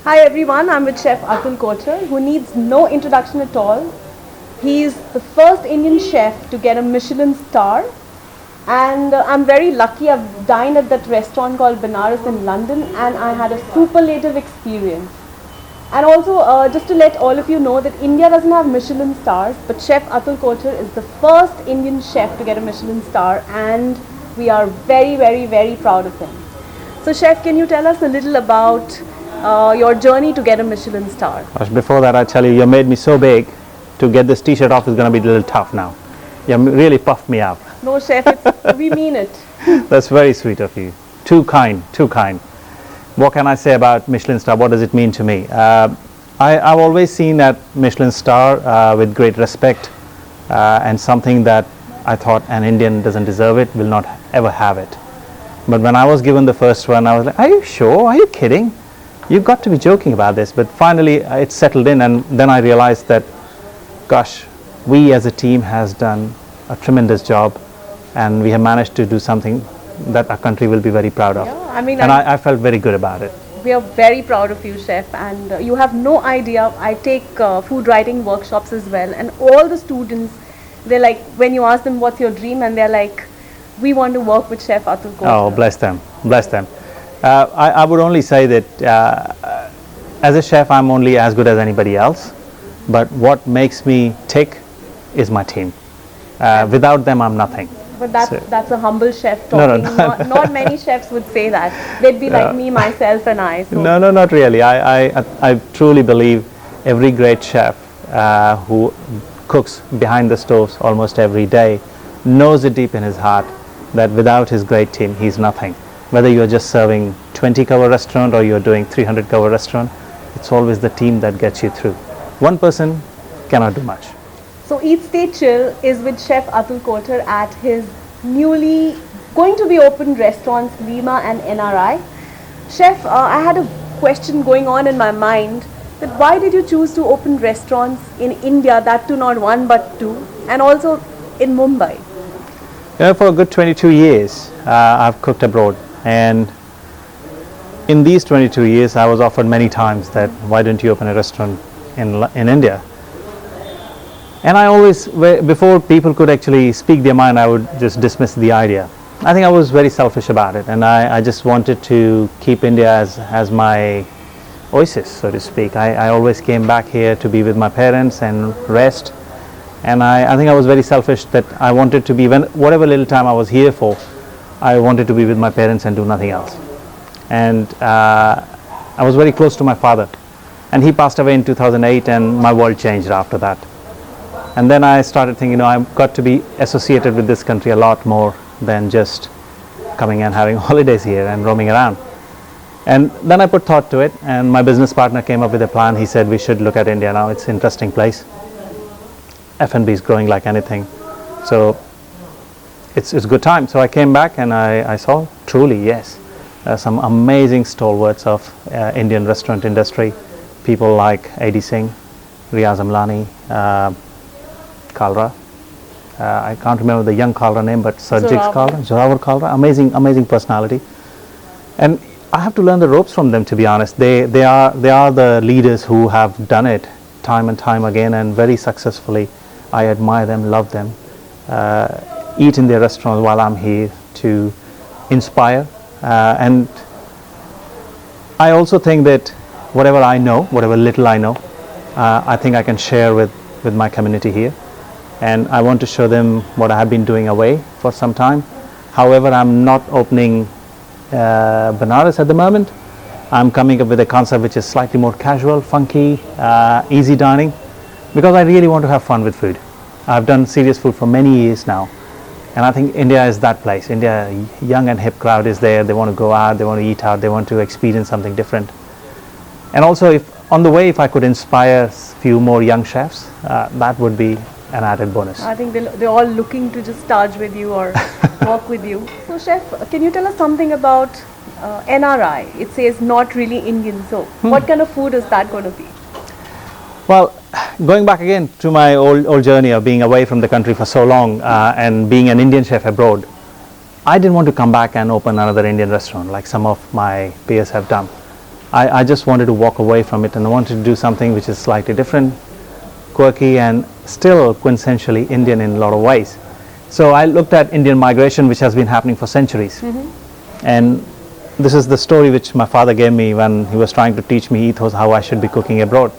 Hi everyone, I'm with Chef Atul Kochhar, who needs no introduction at all. He's the first Indian chef to get a Michelin star, and I'm very lucky. I've dined at that restaurant called Benares in London, and I had a superlative experience. And also, just to let all of you know that India doesn't have Michelin stars, but Chef Atul Kochhar is the first Indian chef to get a Michelin star, and we are very, very, very proud of him. So Chef, can you tell us a little about your journey to get a Michelin star? Before that, I tell you, you made me so big. To get this t-shirt off is going to be a little tough now. You really puffed me up. No, Chef, we mean it. That's very sweet of you. Too kind, too kind. What can I say about Michelin star? What does it mean to me? I've always seen that Michelin star with great respect and something that I thought an Indian doesn't deserve it, will not ever have it. But when I was given the first one, I was like, are you sure? Are you kidding? You've got to be joking about this. But finally it settled in, and then I realized that, gosh, we as a team has done a tremendous job, and we have managed to do something that our country will be very proud of. Yeah, I felt very good about it. We are very proud of you, Chef, and you have no idea. I take food writing workshops as well, and all the students, they're like, when you ask them what's your dream, and they're like, we want to work with Chef Atul Kochhar. Oh, bless them, bless them. I would only say that as a chef, I'm only as good as anybody else, but what makes me tick is my team. Without them, I'm nothing. But that's a humble chef talking. No. Not many chefs would say that. They'd be like me, myself, and I. So. No, not really. I truly believe every great chef who cooks behind the stoves almost every day knows it deep in his heart that without his great team, he's nothing. Whether you're just serving 20-cover restaurant or you're doing 300-cover restaurant, it's always the team that gets you through. One person cannot do much. So Eat Stay Chill is with Chef Atul Kochhar at his newly going to be opened restaurants Lima and NRI. Chef, I had a question going on in my mind that why did you choose to open restaurants in India, that too not one but two, and also in Mumbai? For a good 22 years, I've cooked abroad, and in these 22 years, I was offered many times that why don't you open a restaurant in India? And I always, before people could actually speak their mind, I would just dismiss the idea. I think I was very selfish about it, and I just wanted to keep India as my oasis, so to speak. I always came back here to be with my parents and rest, and I think I was very selfish that I wanted to be, whatever little time I was here for, I wanted to be with my parents and do nothing else. And I was very close to my father, and he passed away in 2008, and my world changed after that. And then I started thinking, I've got to be associated with this country a lot more than just coming and having holidays here and roaming around. And then I put thought to it, and my business partner came up with a plan. He said we should look at India now. It's an interesting place. F&B is growing like anything. So it's a good time. So I came back and I saw, truly, yes, some amazing stalwarts of Indian restaurant industry. People like A.D. Singh, Riaz Amlani, Kalra. I can't remember the young Kalra name, but Sarjit Kalra, Zorawar Kalra, amazing personality. And I have to learn the ropes from them, to be honest. They are the leaders who have done it time and time again, and very successfully. I admire them, love them, eat in their restaurants while I'm here to inspire. And I also think that whatever I know, whatever little I know, I think I can share with my community here. And I want to show them what I have been doing away for some time. However, I'm not opening Benares at the moment. I'm coming up with a concept which is slightly more casual, funky, easy dining, because I really want to have fun with food. I've done serious food for many years now, and I think India is that place. India, young and hip crowd is there. They want to go out, they want to eat out, they want to experience something different. And also, if on the way, if I could inspire a few more young chefs, that would be an added bonus. I think they're all looking to just start with you or work with you. So Chef, can you tell us something about NRI? It says not really Indian, so what kind of food is that going to be? Well, going back again to my old journey of being away from the country for so long and being an Indian chef abroad, I didn't want to come back and open another Indian restaurant like some of my peers have done. I just wanted to walk away from it, and I wanted to do something which is slightly different, quirky, and still quintessentially Indian in a lot of ways. So I looked at Indian migration, which has been happening for centuries. And this is the story which my father gave me when he was trying to teach me ethos, how I should be cooking abroad.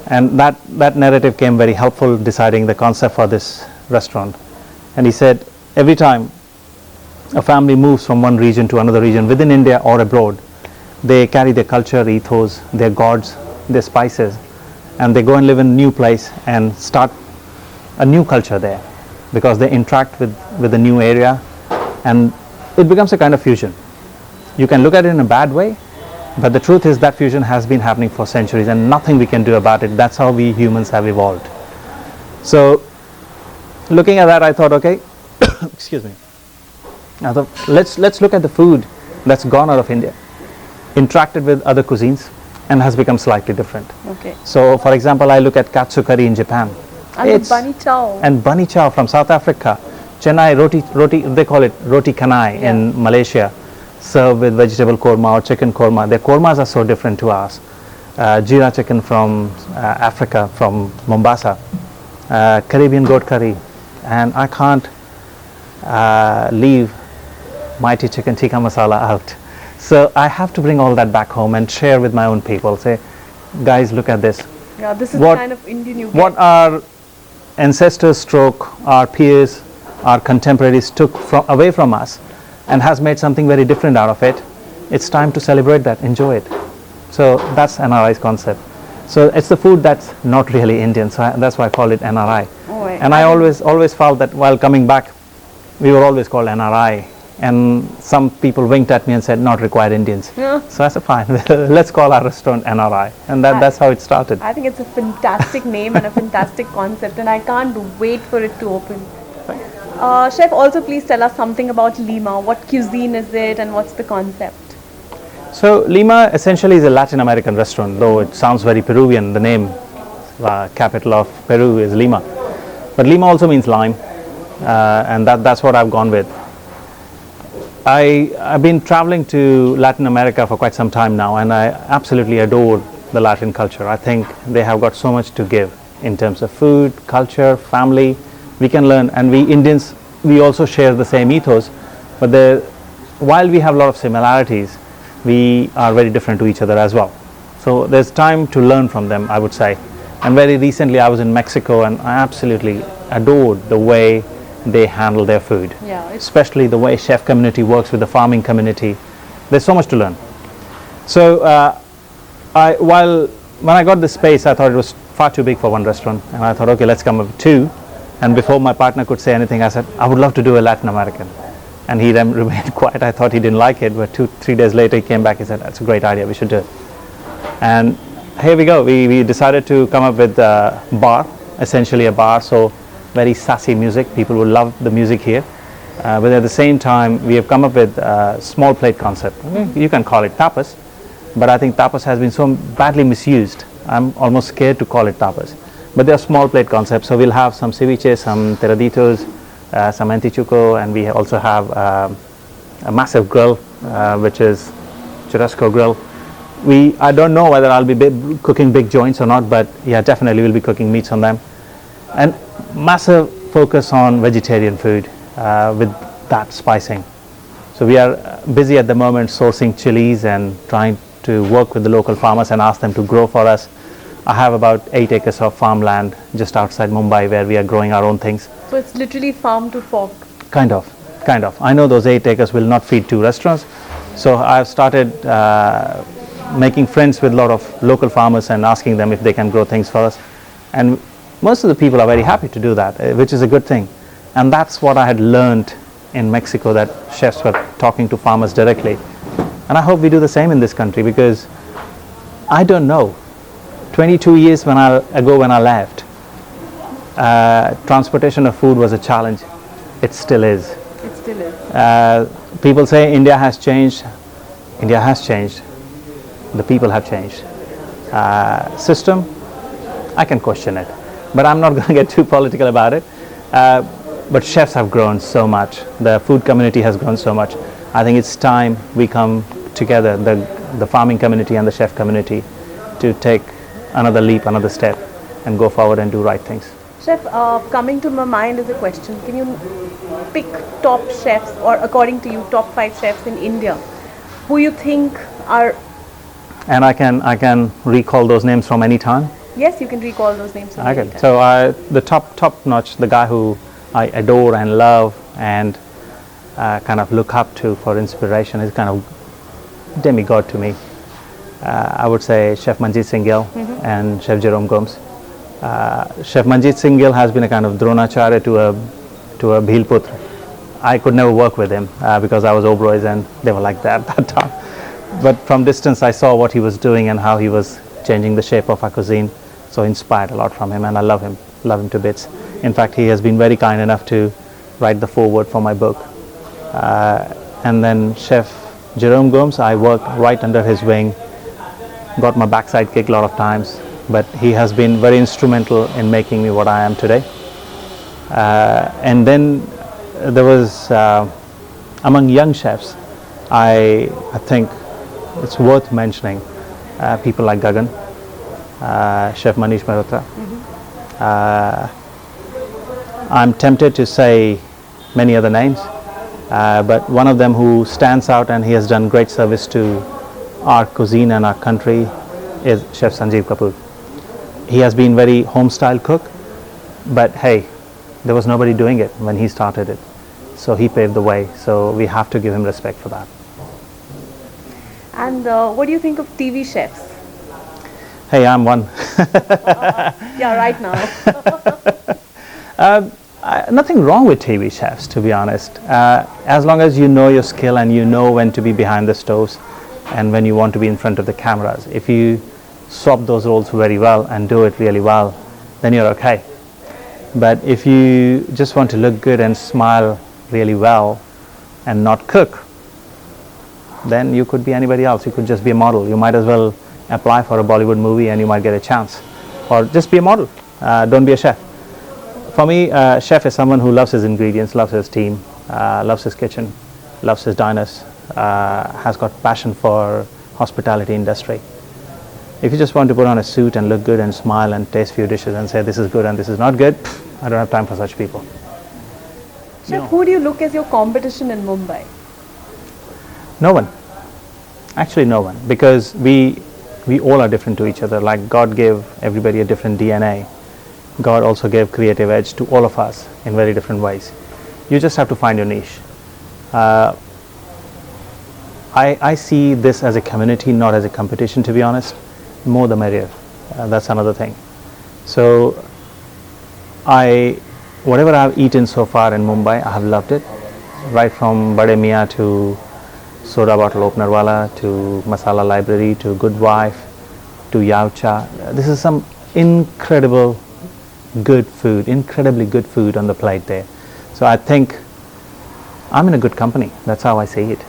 And that narrative came very helpful deciding the concept for this restaurant. And he said, every time a family moves from one region to another region within India or abroad, they carry their culture, ethos, their gods, their spices, and they go and live in a new place and start a new culture there, because they interact with a new area, and it becomes a kind of fusion. You can look at it in a bad way, but the truth is that fusion has been happening for centuries and nothing we can do about it. That's how we humans have evolved. So looking at that, I thought, okay, excuse me, I thought, let's look at the food that's gone out of India, interacted with other cuisines, and has become slightly different. Okay. So for example, I look at katsu curry in Japan. And bunny chow. And bunny chow from South Africa. Chennai roti, they call it roti canai in Malaysia, served with vegetable korma or chicken korma. Their kormas are so different to ours. Jeera chicken from Africa, from Mombasa. Caribbean goat curry. And I can't leave mighty chicken tikka masala out. So I have to bring all that back home and share with my own people. Say, guys, look at this. Yeah, this is the kind of Indian you get. What our ancestors stroke, our peers, our contemporaries took away from us and has made something very different out of it. It's time to celebrate that, enjoy it. So that's NRI's concept. So it's the food that's not really Indian, so that's why I call it NRI. Oh, and I always felt that while coming back, we were always called NRI. And some people winked at me and said, not required Indians. Yeah. So I said, fine, let's call our restaurant NRI. And that's how it started. I think it's a fantastic name and a fantastic concept, and I can't wait for it to open. Chef, also please tell us something about Lima. What cuisine is it and what's the concept? So Lima essentially is a Latin American restaurant, though it sounds very Peruvian. The name, capital of Peru is Lima. But Lima also means lime, and that's what I've gone with. I've been traveling to Latin America for quite some time now, and I absolutely adore the Latin culture. I think they have got so much to give in terms of food, culture, family. We can learn, and we Indians, we also share the same ethos, but while we have a lot of similarities, we are very different to each other as well. So there's time to learn from them, I would say. And very recently I was in Mexico, and I absolutely adored the way they handle their food, especially the way chef community works with the farming community. There's so much to learn. So when I got this space, I thought it was far too big for one restaurant, and I thought, okay, let's come up with two. And before my partner could say anything, I said, I would love to do a Latin American. And he then remained quiet. I thought he didn't like it, but 2-3 days later he came back. He said, that's a great idea, we should do it. And here we go. We decided to come up with a bar, essentially a bar. So very sassy music. People will love the music here. But at the same time, we have come up with a small plate concept. You can call it tapas, but I think tapas has been so badly misused. I'm almost scared to call it tapas. But they are small plate concepts. So we'll have some ceviche, some teraditos, some antichuco, and we also have a massive grill, which is churrasco grill. I don't know whether I'll be cooking big joints or not, but yeah, definitely we'll be cooking meats on them. And massive focus on vegetarian food with that spicing. So we are busy at the moment sourcing chilies and trying to work with the local farmers and ask them to grow for us. I have about 8 acres of farmland just outside Mumbai where we are growing our own things. So it's literally farm to fork. Kind of. I know those 8 acres will not feed 2 restaurants. So I've started making friends with a lot of local farmers and asking them if they can grow things for us. And most of the people are very happy to do that, which is a good thing. And that's what I had learned in Mexico, that chefs were talking to farmers directly. And I hope we do the same in this country, because I don't know. 22 years ago when I left, transportation of food was a challenge. It still is. It still is. People say India has changed. India has changed. The people have changed. System, I can question it, but I'm not going to get too political about it. But chefs have grown so much. The food community has grown so much. I think it's time we come together. the farming community and the chef community to take another leap, another step, and go forward and do right things. Chef, coming to my mind is a question. Can you pick top chefs, or according to you, top 5 chefs in India who you think are... And I can recall those names from any time? Yes, you can recall those names from any time. So the top notch, the guy who I adore and love and kind of look up to for inspiration, is kind of demigod to me. I would say Chef Manjeet Singh Gill and Chef Jerome Gomes. Chef Manjeet Singh Gill has been a kind of dronacharya to a Bhil Putra. I could never work with him because I was Oberoi's and they were like that at that time. But from distance I saw what he was doing and how he was changing the shape of our cuisine. So inspired a lot from him, and I love him to bits. In fact, he has been very kind enough to write the foreword for my book. And then Chef Jerome Gomes, I worked right under his wing, got my backside kicked a lot of times, but he has been very instrumental in making me what I am today. And then there was, among young chefs, I think it's worth mentioning people like Gagan, Chef Manish Mehrotra. I'm tempted to say many other names, but one of them who stands out and he has done great service to our cuisine and our country is Chef Sanjeev Kapoor. He has been very home-style cook, but hey, there was nobody doing it when he started it. So he paved the way, so we have to give him respect for that. And what do you think of TV chefs? Hey, I'm one. Yeah, right now. Nothing wrong with TV chefs, to be honest. As long as you know your skill and you know when to be behind the stoves and when you want to be in front of the cameras. If you swap those roles very well and do it really well, then you're okay. But if you just want to look good and smile really well and not cook, then you could be anybody else. You could just be a model. You might as well apply for a Bollywood movie and you might get a chance. Or just be a model. Don't be a chef. For me, chef is someone who loves his ingredients, loves his team, loves his kitchen, loves his diners, has got passion for hospitality industry. If you just want to put on a suit and look good and smile and taste few dishes and say this is good and this is not good, I don't have time for such people. Chef, who do you look as your competition in Mumbai? No one. Actually no one, because we all are different to each other. Like God gave everybody a different DNA. God also gave creative edge to all of us in very different ways. You just have to find your niche. I see this as a community, not as a competition, to be honest. More the merrier. That's another thing. So whatever I've eaten so far in Mumbai, I have loved it. Right from Bade Mian to Soda Bottle Opener Wala to Masala Library to Good Wife to Yaucha. This is some incredibly good food on the plate there. So I think I'm in a good company. That's how I see it.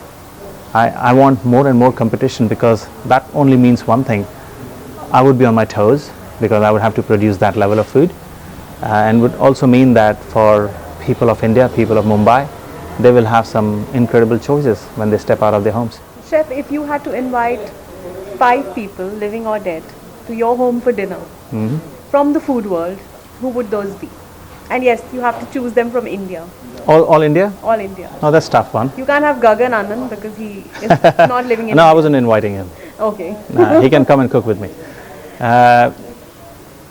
I want more and more competition, because that only means one thing. I would be on my toes because I would have to produce that level of food, and would also mean that for people of India, people of Mumbai, they will have some incredible choices when they step out of their homes. Chef, if you had to invite 5 people, living or dead, to your home for dinner, from the food world, who would those be? And yes, you have to choose them from India. All India? All India. Oh, that's a tough one. You can't have Gagan Anand because he is not living in No, India. I wasn't inviting him. Okay. He can come and cook with me.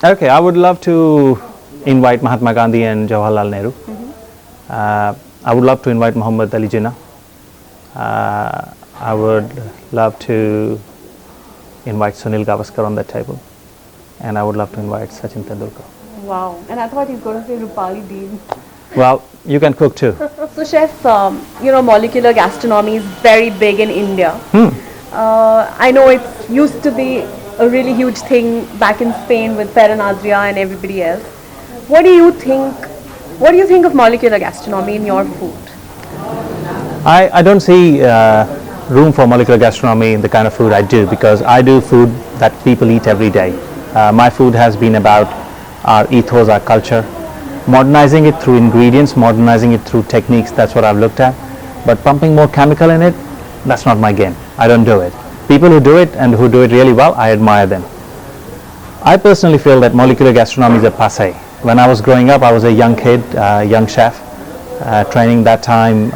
Okay, I would love to invite Mahatma Gandhi and Jawaharlal Nehru. I would love to invite Muhammad Ali Jinnah. I would love to invite Sunil Gavaskar on that table. And I would love to invite Sachin Tendulkar. Wow. And I thought he's going to say Rupali Dean. Well, you can cook too. So Chef, molecular gastronomy is very big in India. I know it used to be a really huge thing back in Spain with Ferran Adria and everybody else. What do you think of molecular gastronomy in your food? I don't see room for molecular gastronomy in the kind of food I do, because I do food that people eat every day. My food has been about our ethos, our culture, modernizing it through ingredients, modernizing it through techniques. That's what I've looked at. But pumping more chemical in it, that's not my game. I don't do it. People who do it and who do it really well, I admire them. I personally feel that molecular gastronomy is a passé. When I was growing up, I was a young kid, young chef, training that time.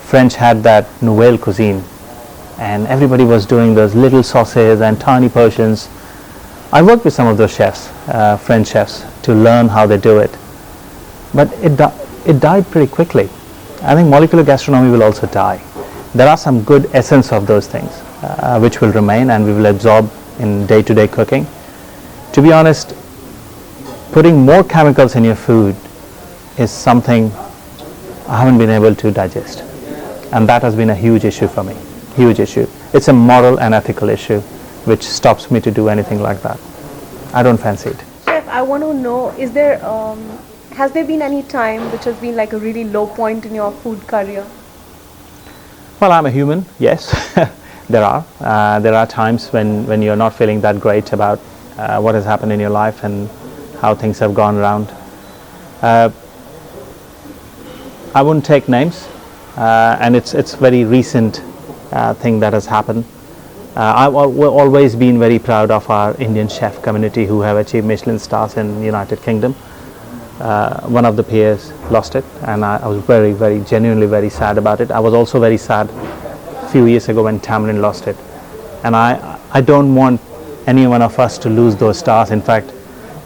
French had that nouvelle cuisine, and everybody was doing those little sauces and tiny portions. I worked with some of those chefs, French chefs, to learn how they do it. But it died pretty quickly. I think molecular gastronomy will also die. There are some good essence of those things which will remain and we will absorb in day-to-day cooking. To be honest, putting more chemicals in your food is something I haven't been able to digest, and that has been a huge issue for me. Huge issue. It's a moral and ethical issue which stops me to do anything like that. I don't fancy it. Chef, I want to know, has there been any time which has been like a really low point in your food career? Well, I'm a human, yes. There are times when you're not feeling that great about what has happened in your life and how things have gone around. I wouldn't take names, and it's very recent thing that has happened. I've always been very proud of our Indian chef community who have achieved Michelin stars in the United Kingdom. One of the peers lost it, and I was very genuinely very sad about it. I was also very sad a few years ago when Tamlin lost it, and I don't want any one of us to lose those stars. In fact,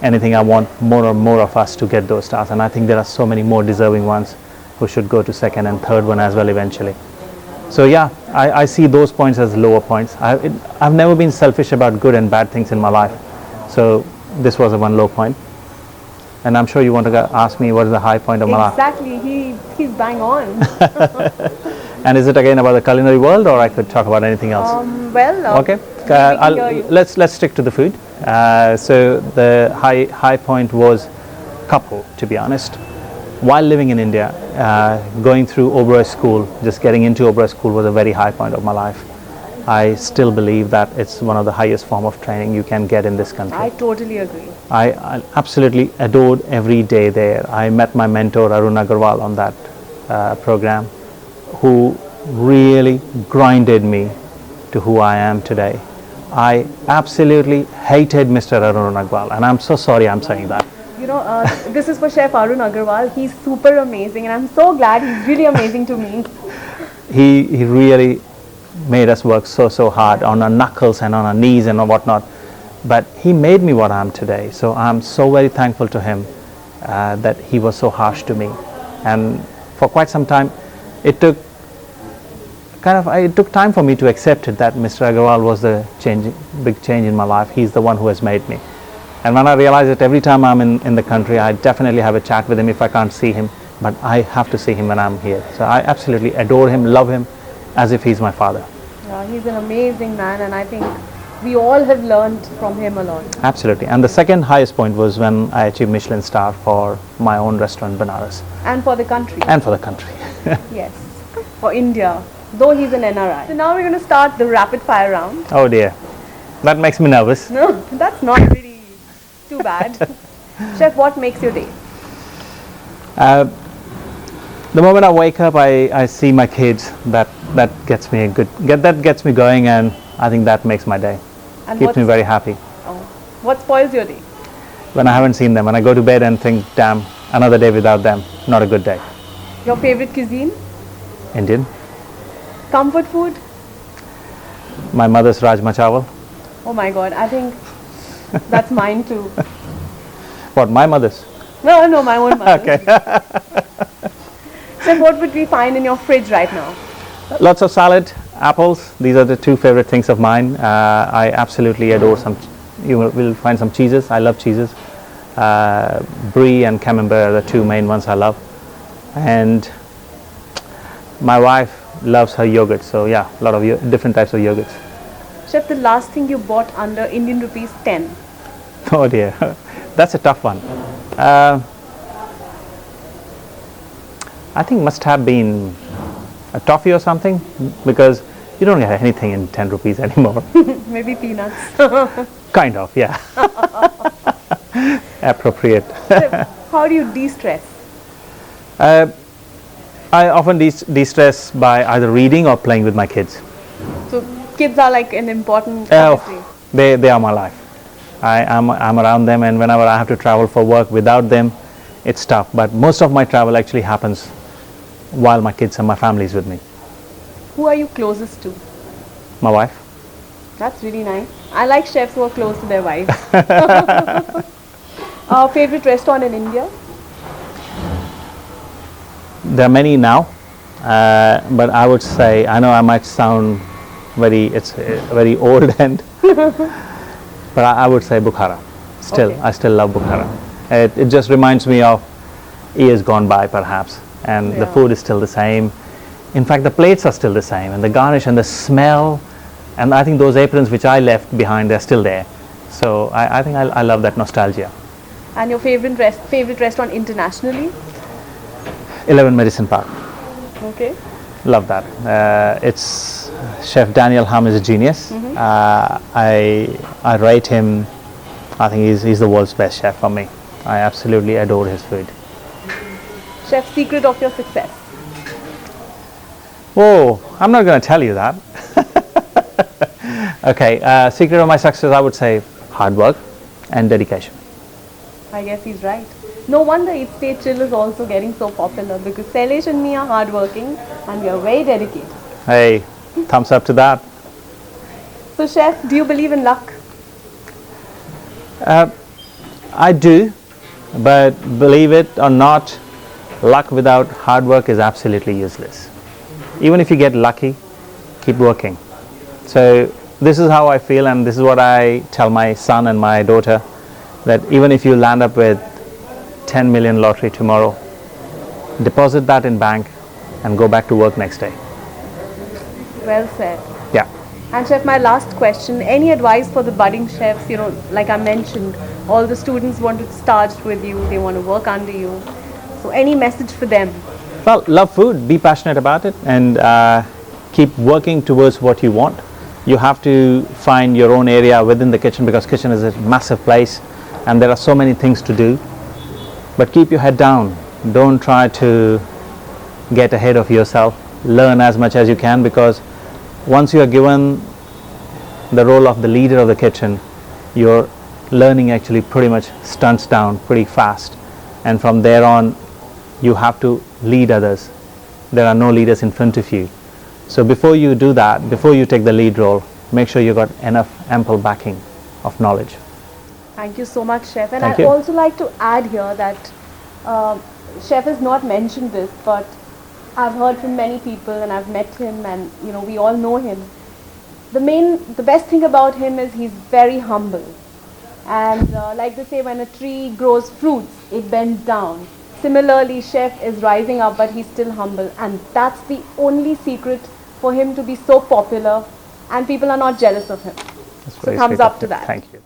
anything, I want more and more of us to get those stars, and I think there are so many more deserving ones who should go to second and third one as well eventually. So yeah, I see those points as lower points. I've never been selfish about good and bad things in my life, so this was a one low point. And I'm sure you want to ask me what is the high point of my life. Exactly, he's bang on. And is it again about the culinary world, or I could talk about anything else? Okay, let's stick to the food. So the high point was couple, to be honest. While living in India, going through Oberoi school, just getting into Oberoi school was a very high point of my life. I still believe that it's one of the highest form of training you can get in this country. I totally agree. I absolutely adored every day there. I met my mentor Arun Agarwal on that program, who really grinded me to who I am today. I absolutely hated Mr. Arun Agarwal, and I'm so sorry I'm saying that. You know, this is for Chef Arun Agarwal. He's super amazing, and I'm so glad he's really amazing to me. He really made us work so hard on our knuckles and on our knees and whatnot, but he made me what I am today. So I'm so very thankful to him that he was so harsh to me. And for quite some time, it took time for me to accept it, that Mr. Agarwal was the big change in my life. He's the one who has made me. And when I realize that every time I'm in the country, I definitely have a chat with him if I can't see him, but I have to see him when I'm here. So I absolutely adore him, love him, as if he's my father. Yeah, he's an amazing man, and I think we all have learned from him a lot. Absolutely. And the second highest point was when I achieved Michelin star for my own restaurant, Banaras. And for the country. And for the country. Yes, for India, though he's an NRI. So now we're going to start the rapid fire round. Oh dear, that makes me nervous. No, that's not really too bad. Chef, what makes your day? The moment I wake up, I see my kids. That gets me going, and I think that makes my day. And keeps me very happy. Oh, what spoils your day? When I haven't seen them, when I go to bed and think, damn, another day without them, not a good day. Your favorite cuisine? Indian. Comfort food? My mother's rajma chawal. Oh my God, I think that's mine too. What, my mother's? No, my own mother. Okay. So what would we find in your fridge right now? Lots of salad, apples. These are the two favorite things of mine. I absolutely adore you will find some cheeses. I love cheeses. Brie and camembert are the two main ones I love. And my wife loves her yogurt. So yeah, a lot of different types of yogurts. Chef, the last thing you bought under Indian rupees 10? Oh dear, that's a tough one. I think must have been a toffee or something, because you don't get anything in 10 rupees anymore. Maybe peanuts. Kind of, yeah. Appropriate. Chef, how do you de-stress? I often de-stress by either reading or playing with my kids. So kids are like an important Oh, obviously. they are my life. I'm around them, and whenever I have to travel for work without them, it's tough. But most of my travel actually happens while my kids and my family is with me. Who are you closest to? My wife. That's really nice. I like chefs who are close to their wives. Our favorite restaurant in India? There are many now, but I would say, I know I might sound very old and, but I would say Bukhara. Still, Okay. I still love Bukhara. It just reminds me of years gone by, perhaps, and the Yeah. food is still the same. In fact, the plates are still the same, and the garnish and the smell, and I think those aprons which I left behind, they're still there. So I think I love that nostalgia. And your favorite restaurant internationally? 11 Medicine Park. Okay. Love that. It's Chef Daniel Hum is a genius. I rate him. I think he's the world's best chef for me. I absolutely adore his food. Chef, secret of your success? Whoa, I'm not going to tell you that. Okay, secret of my success, I would say hard work and dedication. I guess he's right. No wonder Eat Stay Chill is also getting so popular because Sailesh and me are hardworking and we are very dedicated. Hey, thumbs up to that. So chef, do you believe in luck? I do, but believe it or not, luck without hard work is absolutely useless. Even if you get lucky, keep working. So this is how I feel, and this is what I tell my son and my daughter, that even if you land up with 10 million lottery tomorrow, deposit that in bank and go back to work next day. Well said. Yeah. And chef, my last question, any advice for the budding chefs? You know, like I mentioned, all the students want to start with you, they want to work under you. So any message for them? Well, love food, be passionate about it, and keep working towards what you want. You have to find your own area within the kitchen, because kitchen is a massive place and there are so many things to do. But keep your head down. Don't try to get ahead of yourself. Learn as much as you can, because once you are given the role of the leader of the kitchen, your learning actually pretty much stunts down pretty fast. And from there on, you have to lead others. There are no leaders in front of you. So before you do that, before you take the lead role, make sure you got enough ample backing of knowledge. Thank you so much, chef. And Thank I'd you. also like to add here that chef has not mentioned this, but I've heard from many people and I've met him, and you know, we all know him. The best thing about him is he's very humble. And like they say, when a tree grows fruits, it bends down. Similarly, chef is rising up, but he's still humble, and that's the only secret for him to be so popular, and people are not jealous of him. That's So very thumbs sweet of up to you. that. Thank you.